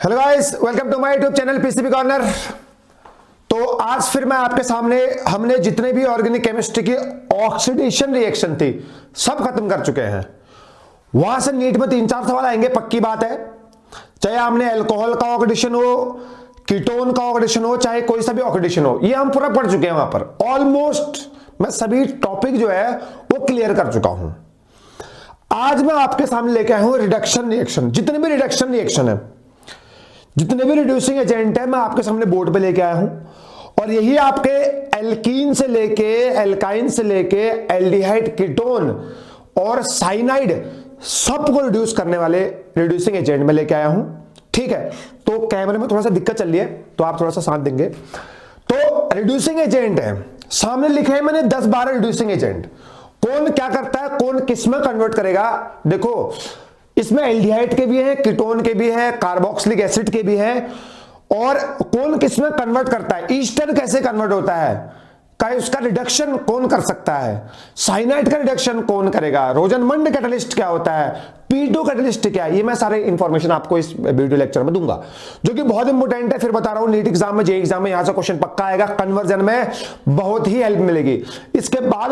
Hello guys, welcome to my YouTube channel PCB corner. तो आज फिर मैं आपके सामने हमने जितने भी ऑर्गेनिक केमिस्ट्री की ऑक्सीडेशन रिएक्शन थी सब खत्म कर चुके हैं। वहां से नीट में 3-4 सवाल आएंगे, पक्की बात है। चाहे हमने अल्कोहल का ऑक्सीडेशन हो, कीटोन का ऑक्सीडेशन हो, चाहे कोई सा भी ऑक्सीडेशन हो, ये हम पूरा पढ़ चुके हैं। वहां पर ऑलमोस्ट मैं सभी टॉपिक जो है वो क्लियर कर चुका हूं। आज मैं आपके सामने लेके आया हूं रिडक्शन रिएक्शन। जितने भी रिडक्शन रिएक्शन है, जितने भी रिड्यूसिंग एजेंट है, मैं आपके सामने बोर्ड पे लेके आया हूं। और यही आपके एल्कीन से लेके एल्काइन से लेके एल्डिहाइड, कीटोन और साइनाइड सबको रिड्यूस करने वाले रिड्यूसिंग एजेंट में लेके आया हूं। ठीक है, तो कैमरे में थोड़ा सा दिक्कत चल रही है तो आप थोड़ा सा साथ देंगे। तो रिड्यूसिंग एजेंट है, सामने लिखे हैं मैंने 10-12 रिड्यूसिंग एजेंट। कौन क्या करता है, कौन किस में कन्वर्ट करेगा। देखो, इसमें एल्डिहाइड के भी हैं, कीटोन के भी हैं, कार्बोक्सिलिक एसिड के भी हैं। और कौन किस में कन्वर्ट करता है, ईस्टर कैसे कन्वर्ट होता है, उसका रिडक्शन कौन कर सकता है, साइनाइड का रिडक्शन कौन करेगा, रोजनमंड कैटलिस्ट क्या होता है, P2 कैटलिस्ट क्या है, ये मैं सारे इंफॉर्मेशन आपको इस वीडियो लेक्चर में दूंगा, जो कि बहुत इंपॉर्टेंट है। फिर बता रहा हूं, नीट एग्जाम में, जे एग्जाम में यहां से क्वेश्चन पक्का आएगा, कन्वर्जन में बहुत ही हेल्प मिलेगी। इसके बाद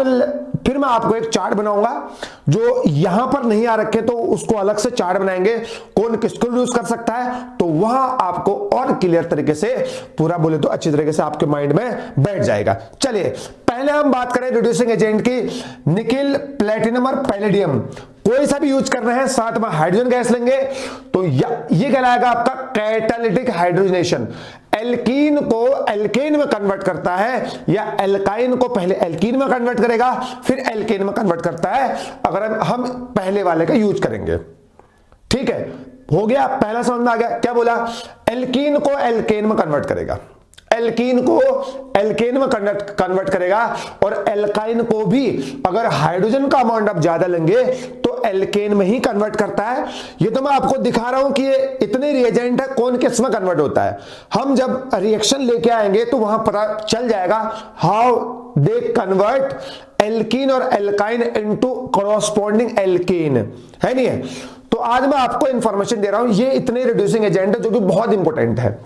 फिर मैं आपको एक चार्ट बनाऊंगा, जो यहां पर नहीं आ रखे तो उसको अलग से चार्ट बनाएंगे, कौन किसको रिड्यूस कर सकता है। तो वहां आपको और क्लियर तरीके से पूरा बोले तो अच्छी तरीके से आपके माइंड में बैठ जाएगा। चलिए पहले हम बात करें रिड्यूसिंग एजेंट की। निकिल, प्लेटिनम और पैलेडियम कोई सा भी यूज कर रहे हैं, साथ में हाइड्रोजन गैस लेंगे तो ये कहलाएगा आपका कैटालिटिक हाइड्रोजनेशन। एल्कीन को एल्केन में कन्वर्ट करता है, या एल्काइन को पहले एल्कीन में कन्वर्ट करेगा फिर एल्केन में कन्वर्ट करता है, अगर हम पहले वाले का यूज करेंगे। ठीक है, हो गया, पहला समझ में आ गया। क्या बोला, एल्कीन को एल्केन में कन्वर्ट करेगा, एल्कीन को एल्केन में कन्वर्ट करेगा, और एल्काइन को भी अगर हाइड्रोजन का अमाउंट आप ज्यादा लेंगे तो एल्केन में ही कन्वर्ट करता है। ये तो मैं आपको दिखा रहा हूं कि ये इतने रिएजेंट है, कौन किस में कन्वर्ट होता है। हम जब रिएक्शन लेके आएंगे तो वहां पता चल जाएगा हाउ दे कन्वर्ट एल्कीन और एल्काइन इनटू कॉरस्पॉन्डिंग एल्केन, है नहीं है। तो आज मैं आपको इंफॉर्मेशन दे रहा हूं, ये इतने रिड्यूसिंग एजेंट है जो कि बहुत इंपॉर्टेंट है।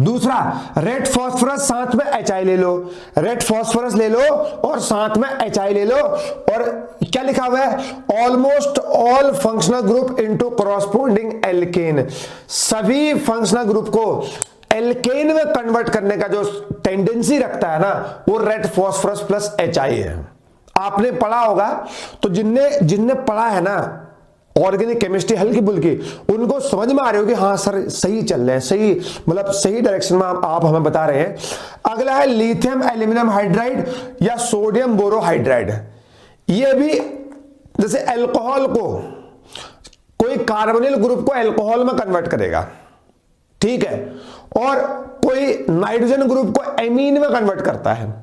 दूसरा, रेड फॉस्फोरस, साथ में HI ले लो, रेड फॉस्फोरस ले लो और साथ में HI ले लो। और क्या लिखा हुआ है, almost all functional group into corresponding alkane. सभी फंक्शनल ग्रुप को एल्केन में कन्वर्ट करने का जो टेंडेंसी रखता है ना, वो रेड फॉस्फोरस प्लस HI है। आपने पढ़ा होगा, तो जिनने पढ़ा है ना ऑर्गेनिक केमिस्ट्री हल्की बुल्की, उनको समझ में आ रही होगी, हाँ सर सही चल रहे हैं, सही मतलब सही डायरेक्शन में आप हमें बता रहे हैं। अगला है लिथियम एल्यूमिनियम हाइड्राइड या सोडियम बोरोहाइड्राइड। ये भी जैसे अल्कोहल को कोई कार्बोनिल ग्रुप को अल्कोहल में कन्वर्ट करेगा, ठीक है, और कोई नाइट्रोजन ग्रुप को एमीन में कन्वर्ट करता है,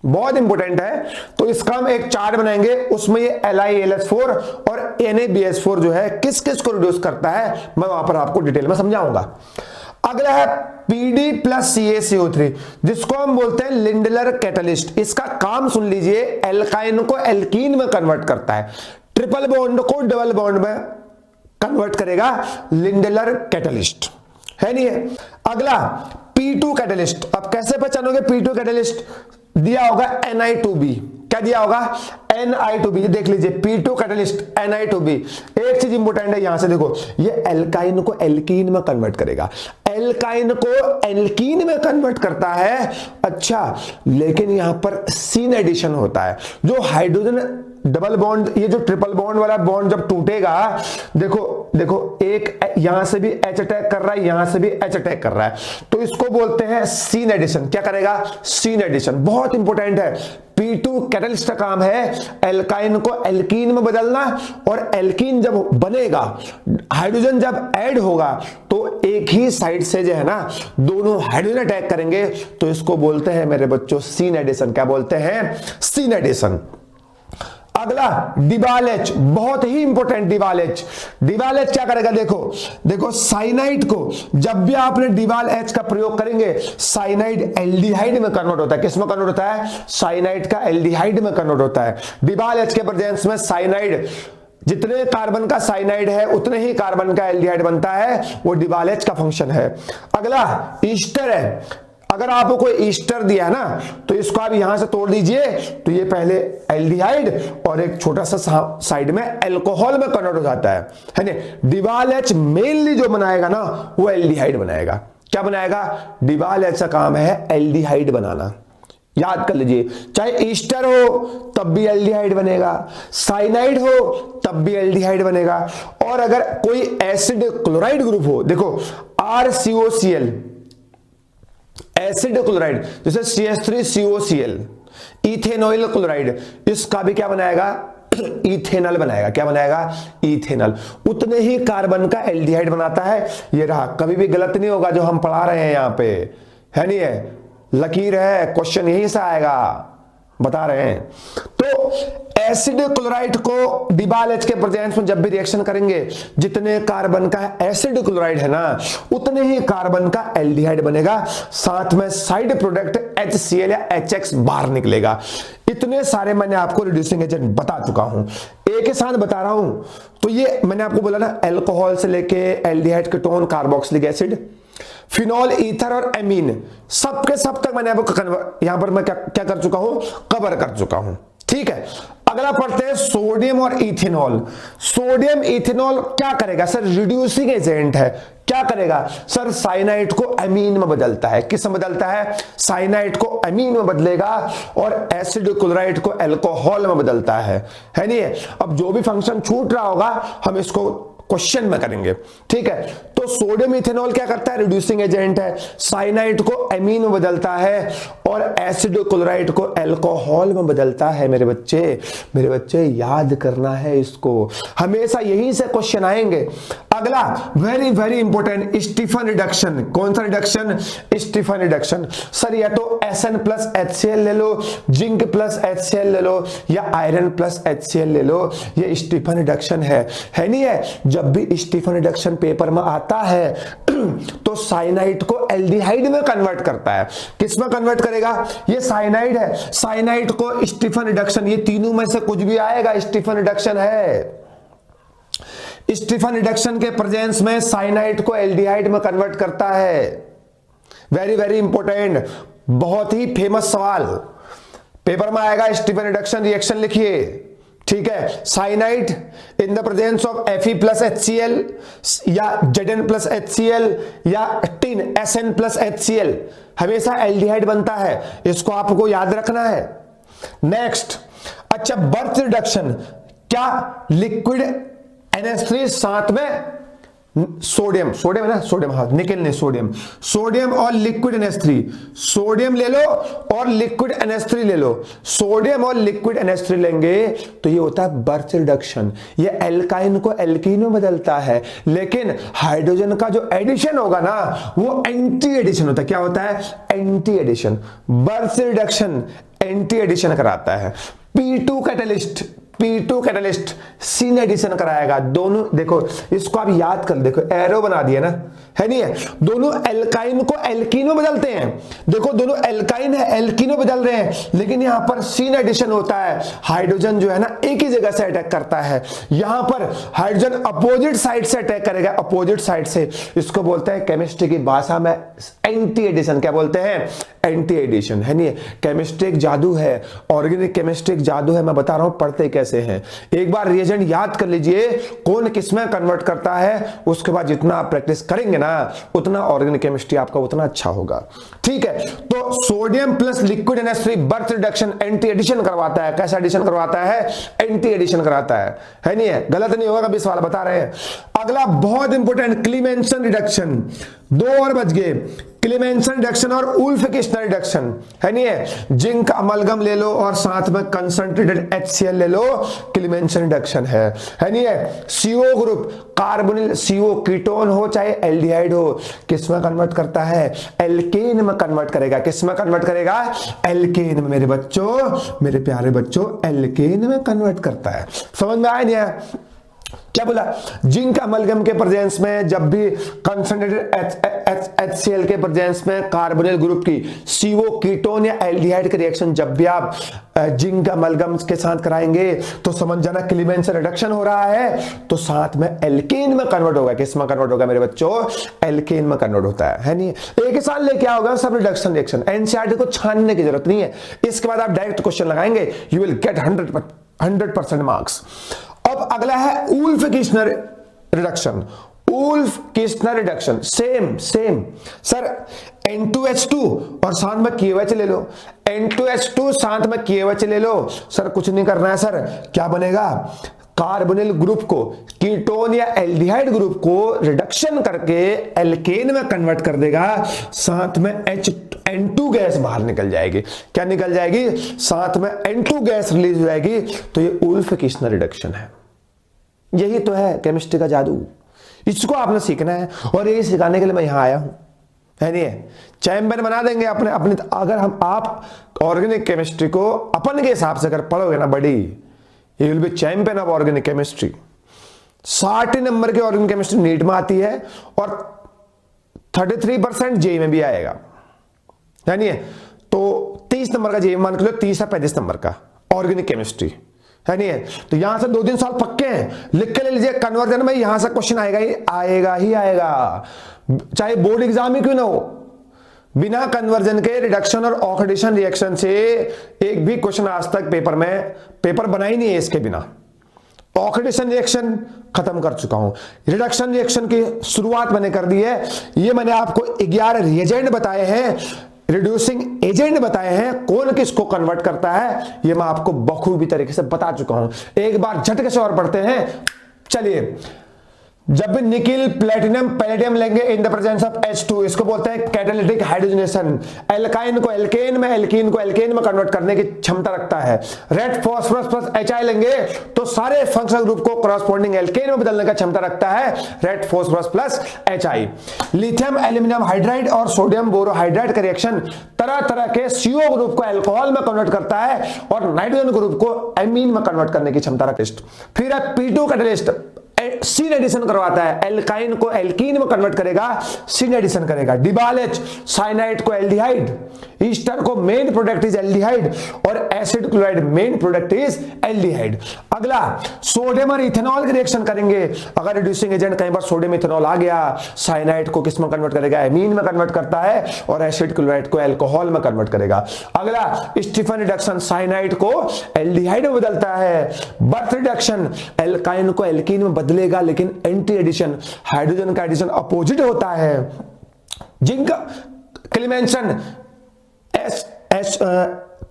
बहुत इंपॉर्टेंट है। तो इसका हम एक चार्ट बनाएंगे, उसमें ये LiAlS4 और NaBH4 जो है किस किस को रिड्यूस करता है, मैं वहां पर आपको डिटेल में समझाऊंगा। अगला है PD प्लस CaCO3, जिसको हम बोलते हैं लिंडलर कैटलिस्ट। इसका काम सुन लीजिए, एल्काइन को एल्कीन में कन्वर्ट करता है, ट्रिपल बॉन्ड को डबल बॉन्ड में कन्वर्ट करेगा, लिंडलर कैटलिस्ट, है नहीं है। अगला P2 कैटलिस्ट। अब कैसे पहचानोगे P2 कैटलिस्ट, दिया होगा Ni2b। क्या दिया होगा, Ni2b, देख लीजिए P2 कैटलिस्ट Ni2b। एक चीज इंपॉर्टेंट है, यहां से देखो, ये एल्काइन को एल्कीन में कन्वर्ट करेगा, एल्काइन को एल्कीन में कन्वर्ट करता है। अच्छा, लेकिन यहां पर सीन एडिशन होता है, जो हाइड्रोजन डबल बॉन्ड, ये जो ट्रिपल बॉन्ड वाला बॉन्ड जब टूटेगा, देखो एक यहां से भी H अटैक कर रहा है, यहां से भी H अटैक कर रहा है, तो इसको बोलते हैं सीन एडिशन। क्या करेगा, सीन एडिशन, बहुत इंपॉर्टेंट है। P2 कैटलिस्ट का काम है एल्काइन को एल्कीन में बदलना, और एल्कीन जब बनेगा, हाइड्रोजन जब ऐड होगा, तो एक ही साइड से जो है ना दोनों हाइड्रोजन अटैक करेंगे, तो इसको बोलते हैं मेरे बच्चों सीन एडिशन। क्या बोलते हैं, सीन एडिशन। अगला डिवाल H, बहुत ही इंपॉर्टेंट डिवाल H। डिवाल H क्या करेगा, देखो साइनाइड को जब भी आपने डिवाल H का प्रयोग करेंगे, साइनाइड एल्डिहाइड में कन्वर्ट होता है। किस में कन्वर्ट होता है, साइनाइड का एल्डिहाइड में कन्वर्ट होता है। डिवाल H के प्रेजेंस में साइनाइड जितने कार्बन का साइनाइड है उतने ही कार्बन का एल्डिहाइड बनता है, वो डिवालेज का फंक्शन है। अगला ईस्टर है। अगर आपको कोई ईस्टर दिया है ना, तो इसको आप यहां से तोड़ दीजिए, तो ये पहले एल्डिहाइड और एक छोटा सा साइड में अल्कोहल में कन्वर्ट हो जाता है ना। डिवालेज मेनली जो बनाएगा ना, वो एल्डिहाइड बनाएगा। क्या बनाएगा? डिवालेज का काम है एल्डिहाइड बनाना। याद कर लीजिए, चाहे ईस्टर हो तब भी एल्डिहाइड बनेगा, साइनाइड हो तब भी एल्डिहाइड बनेगा। और अगर कोई एसिड क्लोराइड ग्रुप हो, देखो RCOCl एसिड क्लोराइड, जैसे CH3COCl, इथेनॉइल क्लोराइड, इसका भी क्या बनाएगा? इथेनॉल बनाएगा। क्या बनाएगा? इथेनॉल। उतने ही कार्बन का एल्डिहाइड बनाता है। ये रहा, कभी भी गलत नहीं होगा जो हम पढ़ा रहे हैं यहां पे, है नहीं है? लकीर है, क्वेश्चन यहीं से आएगा, बता रहे हैं। तो एसिड क्लोराइड को डिवालेज के प्रेजेंस में जब भी रिएक्शन करेंगे, जितने कार्बन का एसिड क्लोराइड है ना, उतने ही कार्बन का एल्डिहाइड बनेगा, साथ में साइड प्रोडक्ट HCl या HX बाहर निकलेगा। इतने सारे मैंने आपको रिड्यूसिंग एजेंट बता चुका हूं, एक ही साथ बता रहा हूं। तो ये मैंने आपको बोला ना, अल्कोहल से लेके aldehyde, ketone, carboxylic acid, phenol, ether और एमीन, सबके सब तक मैंने आपको यहां पर मैं क्या कर चुका हूं? कवर कर चुका हूं। ठीक है, अगला पढ़ते हैं सोडियम और इथेनॉल। सोडियम इथेनॉल क्या करेगा सर? रिड्यूसिंग एजेंट है। क्या करेगा सर? साइनाइड को अमीन में बदलता है। किस में बदलता है? साइनाइड को अमीन में बदलेगा और एसिड क्लोराइड को अल्कोहल में बदलता है नहीं है? अब जो भी फंक्शन छूट रहा होगा हम इसको क्वेश्चन में करेंगे। ठीक है, तो सोडियम इथेनॉल क्या करता है? रिड्यूसिंग एजेंट है, साइनाइड को एमीन में बदलता है और एसिड क्लोराइड को अल्कोहल में बदलता है। मेरे बच्चे याद करना है इसको, हमेशा यहीं से क्वेश्चन आएंगे। अगला very very important, Stephen reduction. कौन सा रिडक्शन? Stephen reduction. सर या तो Sn प्लस HCl ले लो, जिंक प्लस HCl ले लो, या आयरन प्लस HCl ले लो, ये स्टीफन रिडक्शन है नहीं है? जब भी स्टीफन रिडक्शन पेपर में आता है तो साइनाइड को एल्डिहाइड में कन्वर्ट करता है। किस में कन्वर्ट करेगा? ये साइनाइड है, साइनाइड को स्टीफन रिडक्शन, ये तीनों में से कुछ भी आएगा, स्टीफन रिडक्शन है। स्टीफन रिडक्शन के प्रेजेंस में साइनाइड को एल्डिहाइड में कन्वर्ट करता है। वेरी वेरी इंपॉर्टेंट, बहुत ही फेमस सवाल पेपर में आएगा। स्टीफन रिडक्शन रिएक्शन लिखिए। ठीक है, cyanide in the presence of Fe plus HCl या Zn प्लस HCl या टिन Sn प्लस HCl हमेशा एल्डिहाइड बनता है, इसको आपको याद रखना है। नेक्स्ट, अच्छा बर्थ रिडक्शन, क्या लिक्विड NH3 साथ में सोडियम है ना, सोडियम, हाँ निकल नहीं, सोडियम और लिक्विड NH3, सोडियम ले लो और लिक्विड NH3 ले लो। सोडियम और लिक्विड NH3 लेंगे तो ये होता है बर्थ रिडक्शन, ये एल्काइन को एल्कीन में बदलता है। लेकिन हाइड्रोजन का जो एडिशन होगा ना, वो एंटी एडिशन होता है। क्या होता है? Anti addition. Birch reduction anti addition कराता है। P2 कैटलिस्ट सीन एडिशन कराएगा। दोनों देखो, इसको आप याद कर, देखो एरो बना दिया ना, है नहीं है? दोनों एल्काइन को एल्कीनो बदलते हैं। देखो दोनों एल्काइन है, एल्कीनो बदल रहे हैं, लेकिन यहां पर सीन एडिशन होता है। हाइड्रोजन जो है ना एक ही जगह से अटैक करता है, यहां पर हाइड्रोजन अपोजिट साइड से अटैक करेगा, अपोजिट साइड से। इसको बोलते हैं केमिस्ट्री की भाषा में एंटी एडिशन। क्या बोलते हैं? एंटी एडिशन, है नहीं? केमिस्ट्री एक जादू है, ऑर्गेनिक केमिस्ट्री एक जादू है। मैं बता रहा हूं पढ़ते कैसे हैं। एक बार रिएजेंट याद कर लीजिए, कौन किसमें कन्वर्ट करता है, उसके बाद जितना आप प्रैक्टिस करेंगे ना, उतना ऑर्गेनिक केमिस्ट्री आपका उतना अच्छा होगा। ठीक है, तो sodium plus liquid NH3 Birch reduction anti addition करवाता है। कैसा एडिशन करवाता है? एंटी एडिशन कराता है नहीं है? गलत नहीं होगा, कभी सवाल बता रहे हैं। अगला बहुत इंपॉर्टेंट, क्लीमेंसन रिडक्शन। 2 और बच गए, क्लीमेंसन रिडक्शन और उल्फ किस्टन रिडक्शन, है नहीं है? जिंक अमलगम ले लो और साथ में कंसंट्रेटेड HCl ले लो, क्लीमेंसन रिडक्शन है नहीं है? CO group, carbonyl CO, ketone हो चाहे एल्डिहाइड हो, किस में कन्वर्ट करता है? एल्केन में कन्वर्ट करेगा। किस में कन्वर्ट करेगा? एल्केन में। मेरे बच्चों, मेरे प्यारे बच्चों, एल्केन में कन्वर्ट करता है। समझ में आया नहीं आया? क्या बोला? जिंक अमलगम के प्रेजेंस में जब भी कंसंट्रेटेड HCl के प्रेजेंस में कार्बोनिल ग्रुप की CO कीटोन या एल्डिहाइड के रिएक्शन जब भी आप जिंक अमलगम के साथ कराएंगे तो समझ जाना क्लीवेंस रिडक्शन हो रहा है, तो साथ में एल्केन में कन्वर्ट होगा। किस में कन्वर्ट होगा मेरे बच्चों? एल्केन में कन्वर्ट होता है नहीं? एक ही साल लेके आओगे सब रिडक्शन रिएक्शन, एनसीईआरटी को छानने की जरूरत नहीं है। इसके बाद आप डायरेक्ट क्वेश्चन लगाएंगे, यू विल गेट 100% मार्क्स। अब अगला है Wolff Kishner reduction. Wolff Kishner reduction same sir, N2H2 और साथ में KOH ले लो, N2H2 साथ में KOH ले लो सर, कुछ नहीं करना है सर, क्या बनेगा? कार्बोनिल ग्रुप को कीटोन या एल्डिहाइड ग्रुप को रिडक्शन करके एल्केन में कन्वर्ट कर देगा, साथ में N2 गैस बाहर निकल जाएगी। क्या निकल जाएगी? साथ में N2 गैस रिलीज हो जाएगी। तो ये उल्फ किस्नर रिडक्शन है। यही तो है केमिस्ट्री का जादू, इसको आपने सीखना है और यही सिखाने के लिए मैं यहां आया हूं, है नहीं? चैंपियन बना देंगे अपने अपने। अगर आप ऑर्गेनिक केमिस्ट्री को अपन के हिसाब से अगर पढ़ोगे ना बड़ी, you will be champion of organic chemistry. 60 number की ऑर्गेनिक केमिस्ट्री नीट में आती है और 33% जेई में भी आएगा, है नहीं? तो 30 नंबर का जेई मान के लो, 30 या 35 नंबर का ऑर्गेनिक केमिस्ट्री, है नहीं? तो यहां से 2-3 साल पक्के हैं, लिख के ले लीजिए। कन्वर्जन में यहां से क्वेश्चन आएगा ही आएगा, चाहे बोर्ड एग्जाम ही क्यों ना हो। बिना कन्वर्जन के रिडक्शन और ऑक्सीडेशन रिएक्शन से एक भी क्वेश्चन आज तक पेपर बना ही नहीं है इसके बिना। ऑक्सीडेशन रिएक्शन खत्म कर चुका हूं, रिडक्शन रिएक्शन की शुरुआत मैंने कर दी है। ये मैंने आपको 11 रिएजेंट बताए हैं, रिड्यूसिंग एजेंट बताए हैं, कौन किसको कन्वर्ट करता है ये मैं आपको बखूबी तरीके से बता चुका हूं। एक बार झटके से और पढ़ते हैं। चलिए, जब भी निकिल प्लेटिनम पैलेडियम लेंगे in the presence of H2, इसको बोलते हैं कैटालिटिक हाइड्रोजनेशन। एल्काइन को एल्केन में, एल्कीन को एल्केन में कन्वर्ट करने की क्षमता रखता है। रेड फास्फोरस प्लस HI लेंगे तो सारे फंक्शनल ग्रुप को कॉरस्पॉन्डिंग एल्केन में बदलने का क्षमता रखता है, red phosphorus plus HI। Lithium aluminium hydride और सोडियम बोरोहाइड्राइड का रिएक्शन तरह तरह के CO ग्रुप को अल्कोहल में कन्वर्ट करता है और नाइट्रोजन ग्रुप को एमीन में कन्वर्ट करने की क्षमता रखता है। फिर P2 कैटलिस्ट सीन एडिशन करवाता है, एल्काइन को एल्कीन में कन्वर्ट करेगा, सीन एडिशन करेगा। डिबालेच साइनाइड को एल्डिहाइड, ईस्टर को मेन प्रोडक्ट इज एल्डिहाइड और acid chloride main product is aldehyde. अगला सोडियम और इथेनॉल के रिएक्शन करेंगे। अगर रिड्यूसिंग एजेंट कहीं पर सोडियम इथेनॉल आ गया, साइनाइड को किस में कन्वर्ट करेगा? एमीन में कन्वर्ट करता है और एसिड क्लोराइड को अल्कोहल में कन्वर्ट करेगा। अगला स्टीफन रिडक्शन, साइनाइड को एल्डिहाइड में बदलता है। बर्थ रिडक्शन, एल्काइन को एल्कीन में बदलेगा, लेकिन एंटी एडिशन, हाइड्रोजन का एडिशन अपोजिट होता है। Zinc क्लीमेंशन,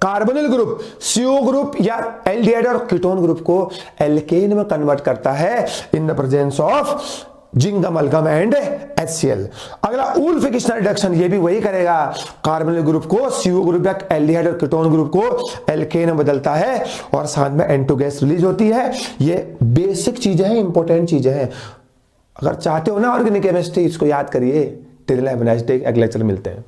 carbonyl group CO group या एल्डिहाइड और कीटोन ग्रुप को एल्केन में कन्वर्ट करता है in the presence of zinc amalgam and HCl। अगला उल्फ किस्नर रिडक्शन, ये भी वही करेगा, कार्बोनिल ग्रुप को CO ग्रुप या एल्डिहाइड और कीटोन ग्रुप को एल्केन में बदलता है और साथ में N2 गैस रिलीज होती है। ये बेसिक चीजें हैं, इंपॉर्टेंट चीजें हैं। अगर चाहते हो ना ऑर्गेनिक केमिस्ट्री, इसको याद करिए। Till have a nice day, अगले लेक्चर मिलते हैं।